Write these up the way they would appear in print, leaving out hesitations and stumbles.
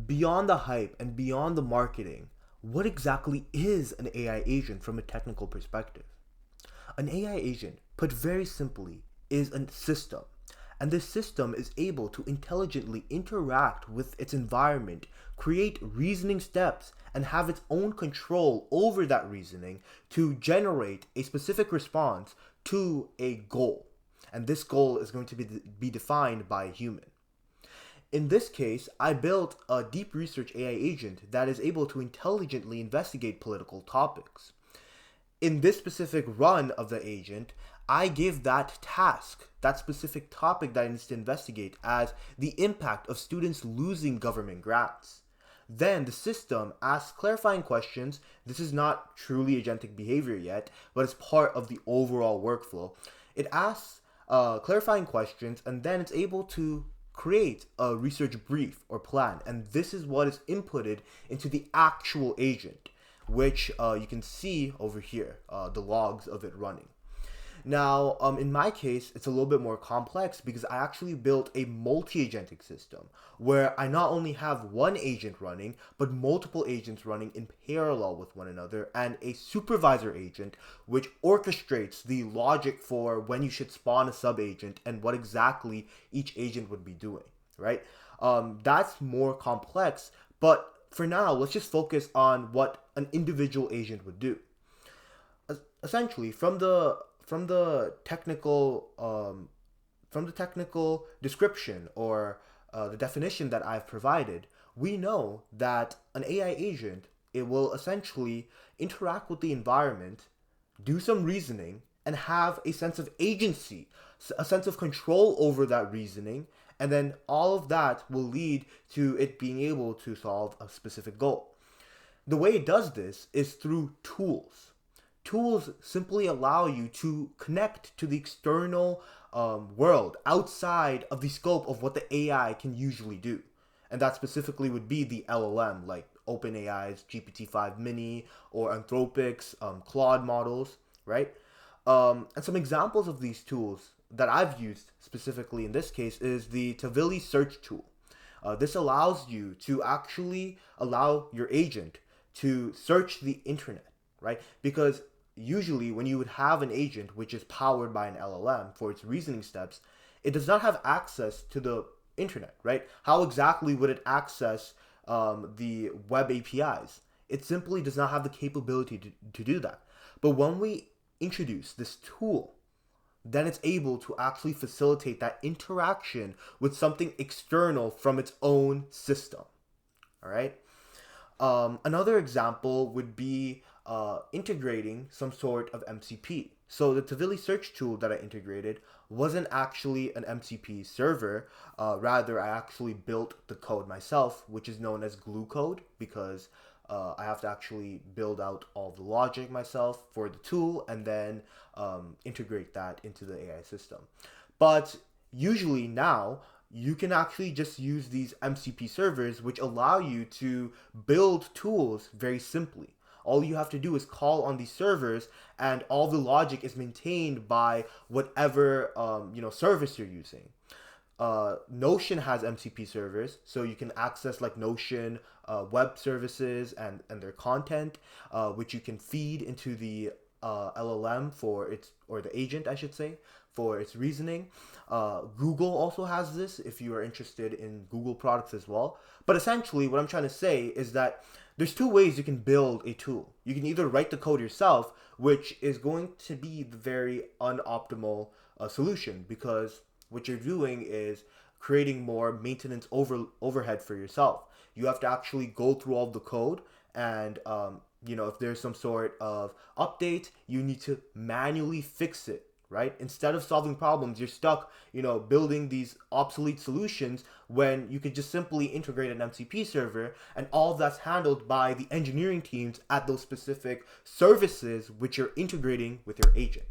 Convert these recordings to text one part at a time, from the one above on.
Beyond the hype and beyond the marketing, what exactly is an AI agent from a technical perspective? An AI agent, put very simply, is a system. And this system is able to intelligently interact with its environment, create reasoning steps, and have its own control over that reasoning to generate a specific response to a goal. And this goal is going to be defined by a human. In this case, I built a deep research AI agent that is able to intelligently investigate political topics. In this specific run of the agent, I give that task, that specific topic that it needs to investigate, as the impact of students losing government grants. Then the system asks clarifying questions. This is not truly agentic behavior yet, but it's part of the overall workflow. It asks clarifying questions, and then it's able to create a research brief or plan. And this is what is inputted into the actual agent, which you can see over here, the logs of it running. Now, in my case, it's a little bit more complex because I actually built a multi-agentic system where I not only have one agent running, but multiple agents running in parallel with one another, and a supervisor agent which orchestrates the logic for when you should spawn a sub-agent and what exactly each agent would be doing, right? That's more complex, but for now, let's just focus on what an individual agent would do. Essentially, from the technical description or the definition that I've provided, we know that an AI agent, it will essentially interact with the environment, do some reasoning, and have a sense of agency, a sense of control over that reasoning, and then all of that will lead to it being able to solve a specific goal. The way it does this is through tools. Tools simply allow you to connect to the external world outside of the scope of what the AI can usually do. And that specifically would be the LLM, like OpenAI's GPT-5 Mini or Anthropic's Claude models, right? And some examples of these tools that I've used specifically in this case is the Tavily search tool. This allows you to actually allow your agent to search the internet, right? Because usually when you would have an agent which is powered by an LLM for its reasoning steps, it does not have access to the internet, right? How exactly would it access the web APIs? It simply does not have the capability to do that. But when we introduce this tool, then it's able to actually facilitate that interaction with something external from its own system. All right. Another example would be integrating some sort of MCP. So the Tavily search tool that I integrated wasn't actually an MCP server. Rather, I actually built the code myself, which is known as glue code, because I have to actually build out all the logic myself for the tool and then integrate that into the AI system. But usually now, you can actually just use these MCP servers, which allow you to build tools very simply. All you have to do is call on these servers, and all the logic is maintained by whatever service you're using. Notion has MCP servers, so you can access like Notion web services and their content, which you can feed into the LLM for its, or the agent, I should say, for its reasoning. Google also has this if you are interested in Google products as well. But essentially, what I'm trying to say is that there's two ways you can build a tool. You can either write the code yourself, which is going to be the very unoptimal solution, because what you're doing is creating more maintenance overhead for yourself. You have to actually go through all the code, and if there's some sort of update, you need to manually fix it, right? Instead of solving problems, you're stuck, building these obsolete solutions when you could just simply integrate an MCP server, and all of that's handled by the engineering teams at those specific services which you're integrating with your agent.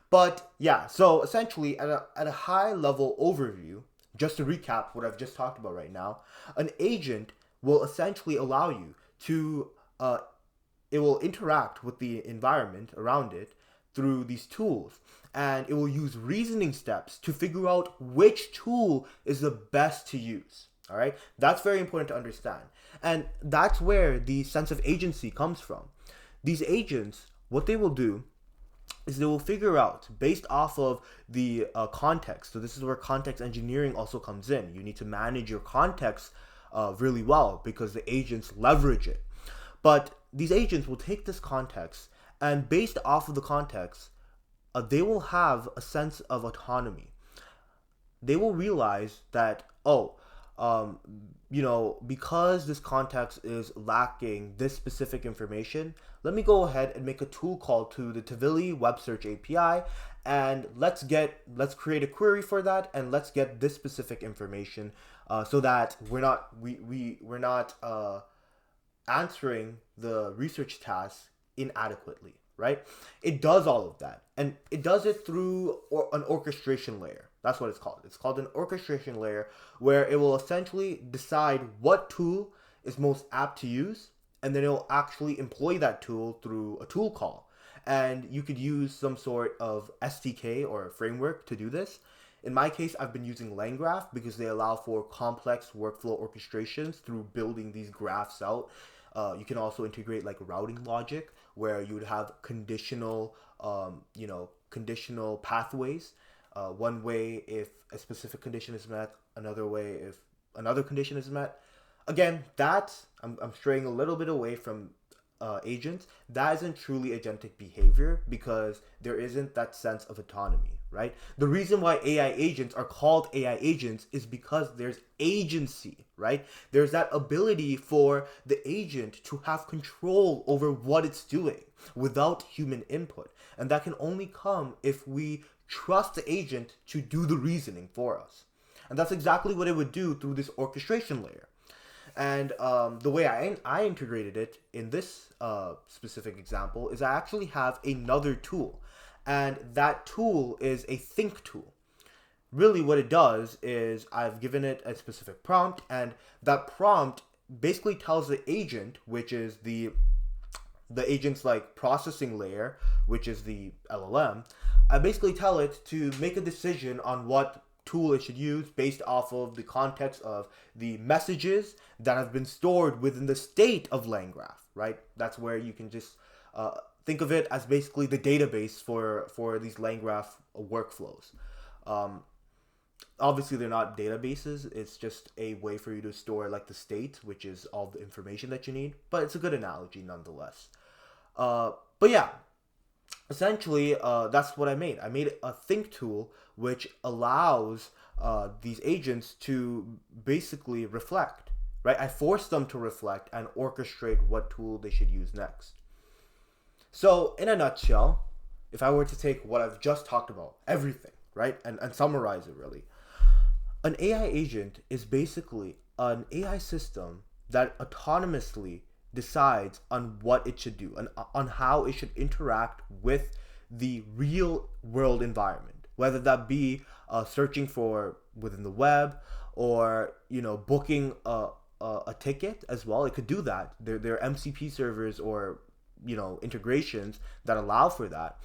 But yeah, so essentially at a high level overview, just to recap what I've just talked about right now, an agent will essentially allow you to, it will interact with the environment around it through these tools, and it will use reasoning steps to figure out which tool is the best to use. All right, that's very important to understand, and that's where the sense of agency comes from. These agents, what they will do is they will figure out based off of the context. So this is where context engineering also comes in. You need to manage your context really well because the agents leverage it. But these agents will take this context, and based off of the context, they will have a sense of autonomy. They will realize that, oh, um, because this context is lacking this specific information, let me go ahead and make a tool call to the Tavily web search API, and let's create a query for that, and let's get this specific information, so that we're not answering the research task inadequately, right? It does all of that, and it does it through an orchestration layer. That's what it's called. It's called an orchestration layer, where it will essentially decide what tool is most apt to use, and then it will actually employ that tool through a tool call. And you could use some sort of SDK or framework to do this. In my case, I've been using LangGraph because they allow for complex workflow orchestrations through building these graphs out. You can also integrate like routing logic, where you would have conditional pathways. One way if a specific condition is met, another way if another condition is met. Again, I'm straying a little bit away from agents. That isn't truly agentic behavior because there isn't that sense of autonomy, right? The reason why AI agents are called AI agents is because there's agency, right? There's that ability for the agent to have control over what it's doing without human input. And that can only come if we trust the agent to do the reasoning for us. And that's exactly what it would do through this orchestration layer. And the way I integrated it in this specific example is I actually have another tool. And that tool is a think tool. Really what it does is I've given it a specific prompt, and that prompt basically tells the agent, which is the agent's like processing layer, which is the LLM. I basically tell it to make a decision on what tool it should use based off of the context of the messages that have been stored within the state of LangGraph, right? That's where you can just think of it as basically the database for these LangGraph workflows. Obviously, they're not databases. It's just a way for you to store like the state, which is all the information that you need. But it's a good analogy nonetheless. But yeah, essentially, that's what I made. I made a think tool which allows these agents to basically reflect, right? I force them to reflect and orchestrate what tool they should use next. So, in a nutshell, if I were to take what I've just talked about, everything, right, and summarize it really, an AI agent is basically an AI system that autonomously decides on what it should do and on how it should interact with the real world environment, whether that be searching for within the web or booking a ticket as well. It could do that. There are MCP servers or integrations that allow for that,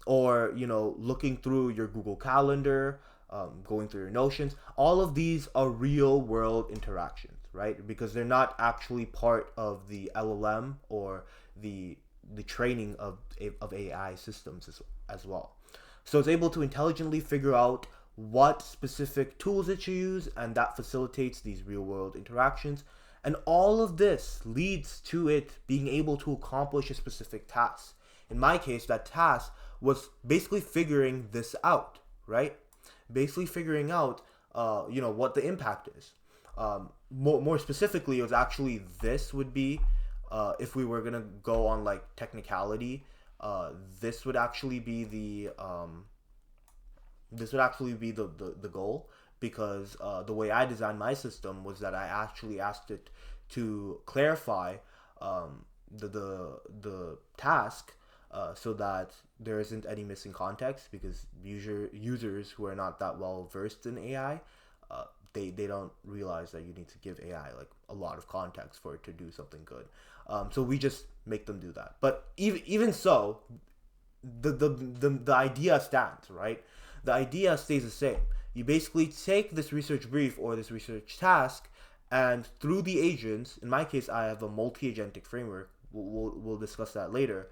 or looking through your Google Calendar, going through your Notions. All of these are real world interactions, right? Because they're not actually part of the LLM or the training of AI systems as well. So it's able to intelligently figure out what specific tools it should use, and that facilitates these real world interactions. And all of this leads to it being able to accomplish a specific task. In my case, that task was basically figuring this out, right? Basically figuring out, what the impact is. More specifically, it was actually this would be, if we were gonna go on like technicality, this would actually be the goal, because the way I designed my system was that I actually asked it to clarify the task, so that there isn't any missing context, because users who are not that well versed in AI, they don't realize that you need to give AI like a lot of context for it to do something good. So we just make them do that. But even so, the idea stands, right? The idea stays the same. You basically take this research brief or this research task, and through the agents, in my case, I have a multi-agentic framework. We'll discuss that later.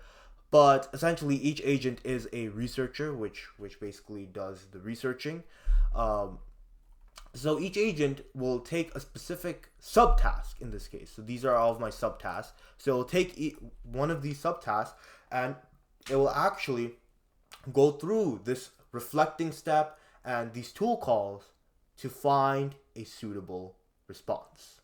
But essentially, each agent is a researcher, which basically does the researching. Um, so each agent will take a specific subtask in this case. So these are all of my subtasks. So it'll take one of these subtasks, and it will actually go through this reflecting step and these tool calls to find a suitable response.